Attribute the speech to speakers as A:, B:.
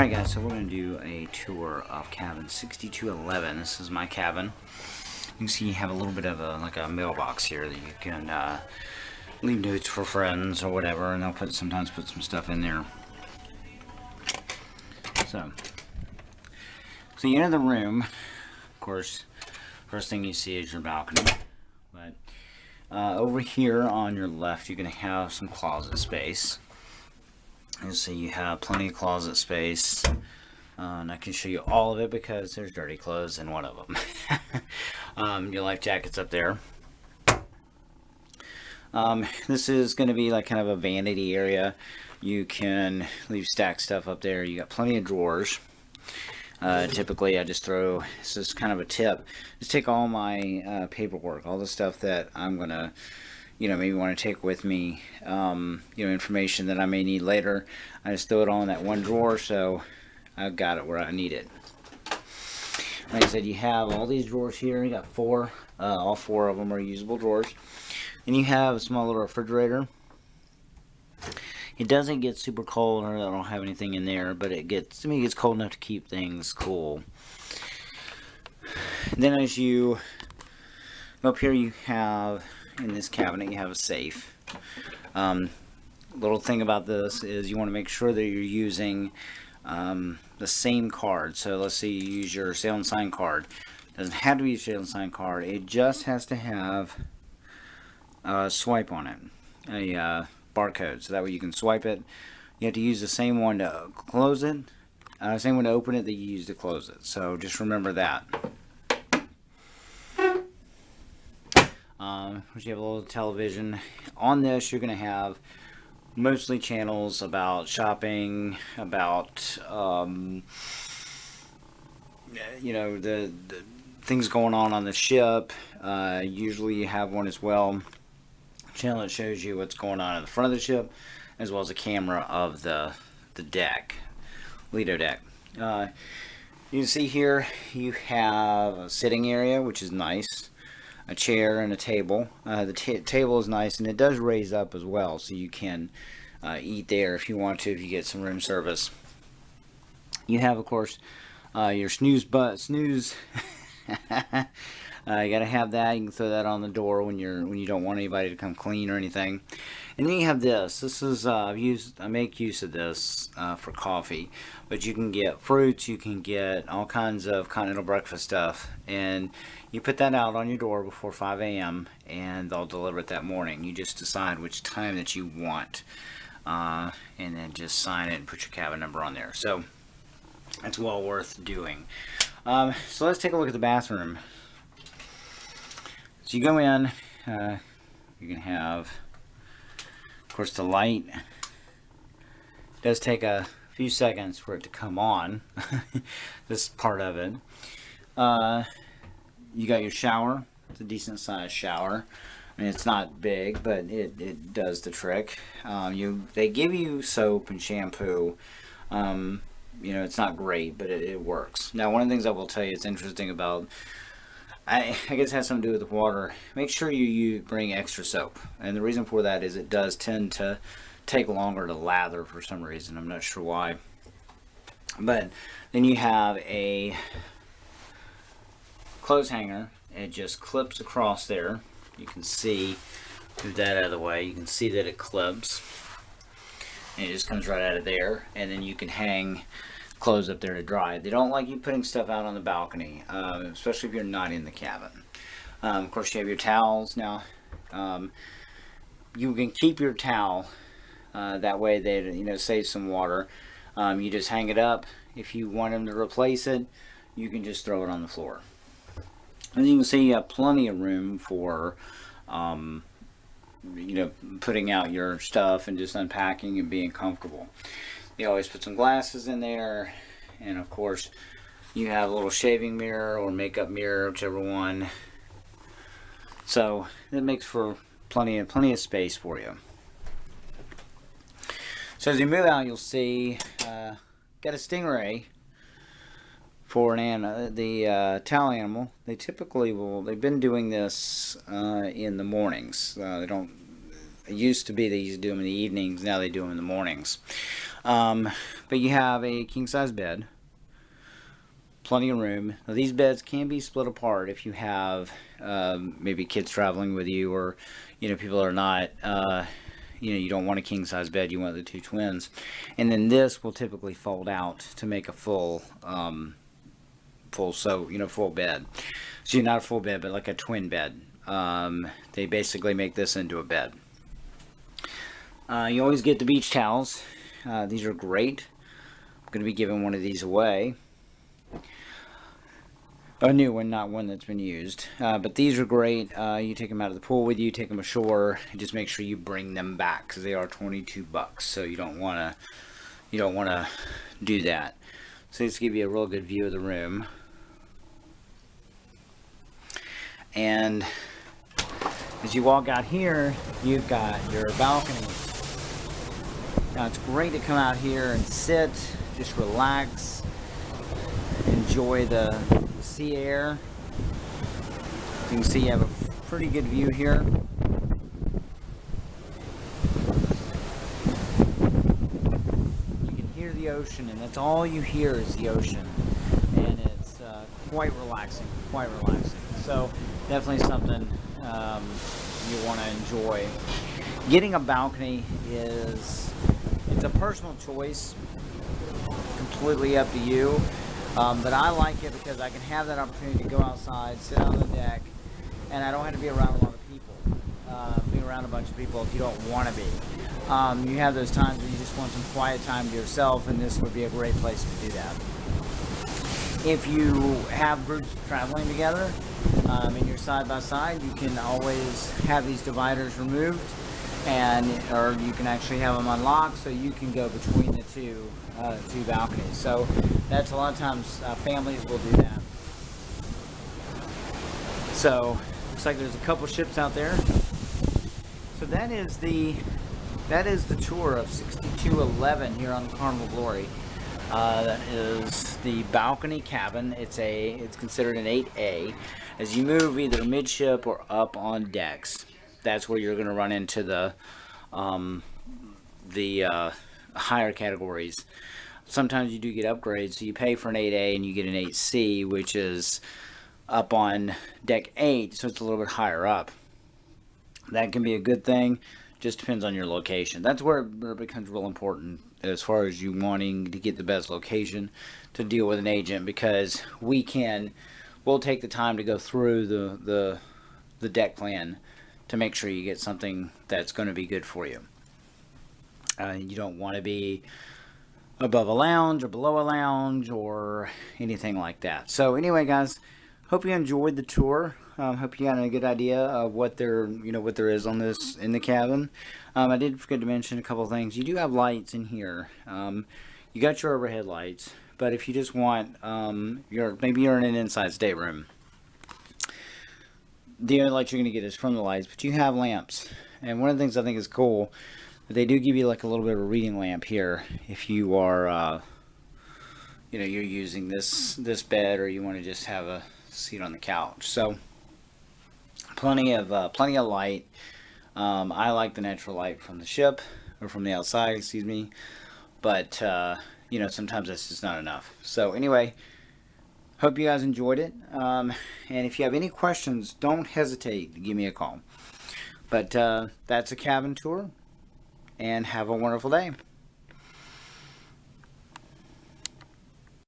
A: Alright guys, so we're going to do a tour of cabin 6211. This is my cabin. You can see you have a little bit of a mailbox here that you can leave notes for friends or whatever, and they'll sometimes put some stuff in there. So you enter the room. Of course, first thing you see is your balcony. But over here on your left, you're going to have some closet space. And so you have plenty of closet space, and I can show you all of it because there's dirty clothes in one of them. Your life jacket's up there. This is going to be like kind of a vanity area. You can leave stacked stuff up there. You got plenty of drawers. Typically I just throw, this is kind of a tip, just take all my paperwork, all the stuff that I'm going to maybe want to take with me, information that I may need later. I just throw it all in that one drawer, so I've got it where I need it. Like I said, you have all these drawers here. You got four. All four of them are usable drawers. And you have a small little refrigerator. It doesn't get super cold, or I don't have anything in there, but it gets cold enough to keep things cool. And then as you go up here, you have, in this cabinet, you have a safe. Little thing about this is you want to make sure that you're using the same card. So let's say you use your sale and sign card. It doesn't have to be a sale and sign card. It just has to have a swipe on it, a barcode, so that way you can swipe it. You have to use the same one to close it, same one to open it that you use to close it. So just remember that. You have a little television. On this, you're going to have mostly channels about shopping, about the things going on the ship. Usually you have one as well, channel that shows you what's going on in the front of the ship, as well as a camera of the deck, Lido deck. You can see here you have a sitting area, which is nice, a chair and a table. The table is nice, and it does raise up as well, so you can eat there if you want to, if you get some room service. You have, of course, your snooze you gotta have that. You can throw that on the door when you don't want anybody to come clean or anything. And then you have this. This is I make use of this for coffee, but you can get fruits, you can get all kinds of continental breakfast stuff, and you put that out on your door before 5 a.m. and they'll deliver it that morning. You just decide which time that you want, and then just sign it and put your cabin number on there. So that's well worth doing. So let's take a look at the bathroom. So you go in, you can have, of course, the light. It does take a few seconds for it to come on, this part of it. You got your shower. It's a decent sized shower. I mean, it's not big, but it does the trick. They give you soap and shampoo. It's not great, but it works. Now, one of the things I will tell you is interesting about, I guess it has something to do with the water. Make sure you bring extra soap. And the reason for that is it does tend to take longer to lather for some reason. I'm not sure why. But then you have a clothes hanger. It just clips across there. You can see, move that out of the way, you can see that it clips. And it just comes right out of there. And then you can hang clothes up there to dry. They don't like you putting stuff out on the balcony, especially if you're not in the cabin. Of course, you have your towels. Now, you can keep your towel. That way, they save some water. You just hang it up. If you want them to replace it, you can just throw it on the floor. As you can see, you have plenty of room for putting out your stuff and just unpacking and being comfortable. You always put some glasses in there, and of course you have a little shaving mirror or makeup mirror, whichever one. So it makes for plenty of space for you. So as you move out, you'll see got a stingray for the towel animal. They typically they've been doing this in the mornings. It used to be they used to do them in the evenings. Now they do them in the mornings. But you have a king-size bed, plenty of room. Now, these beds can be split apart if you have maybe kids traveling with you, or people are not you don't want a king-size bed, you want the two twins. And then this will typically fold out to make a full full bed. So not a full bed, but like a twin bed. They basically make this into a bed. You always get the beach towels. These are great. I'm going to be giving one of these away. A new one, not one that's been used. But these are great. You take them out of the pool with you, take them ashore, and just make sure you bring them back, because they are $22. So you don't want to do that. So let's give you a real good view of the room. And as you walk out here, you've got your balcony. Now it's great to come out here and sit, just relax, enjoy the sea air. You can see you have a pretty good view here. You can hear the ocean, and that's all you hear is the ocean. And it's quite relaxing, So definitely something you want to enjoy. Getting a balcony it's a personal choice, completely up to you. But I like it because I can have that opportunity to go outside, sit on the deck, and I don't have to be around a lot of people. Be around a bunch of people if you don't want to be. You have those times where you just want some quiet time to yourself, and this would be a great place to do that. If you have groups traveling together and you're side by side, you can always have these dividers removed, or you can actually have them unlocked so you can go between the two balconies. So that's a lot of times families will do that. So looks like there's a couple ships out there. So that is the tour of 6211 here on Carnival Glory. That is the balcony cabin. It's considered an 8A. As you move either midship or up on decks, that's where you're going to run into the higher categories. Sometimes you do get upgrades, so you pay for an 8A and you get an 8C, which is up on deck 8, so it's a little bit higher up. That can be a good thing, just depends on your location. That's where it becomes real important as far as you wanting to get the best location to deal with an agent, because we'll take the time to go through the deck plan to make sure you get something that's going to be good for you. You don't want to be above a lounge or below a lounge or anything like that. So anyway, guys, hope you enjoyed the tour. Hope you got a good idea of what there is on this in the cabin. I did forget to mention a couple things. You do have lights in here. You got your overhead lights, but if you just want, maybe you're in an inside stateroom, the only light you're going to get is from the lights, but you have lamps. And one of the things I think is cool, they do give you like a little bit of a reading lamp here if you are you're using this bed, or you want to just have a seat on the couch. So plenty of light. I like the natural light from the ship, or from the outside, excuse me, but sometimes that's just not enough. So anyway, hope you guys enjoyed it, and if you have any questions, don't hesitate to give me a call. But that's a cabin tour, and have a wonderful day.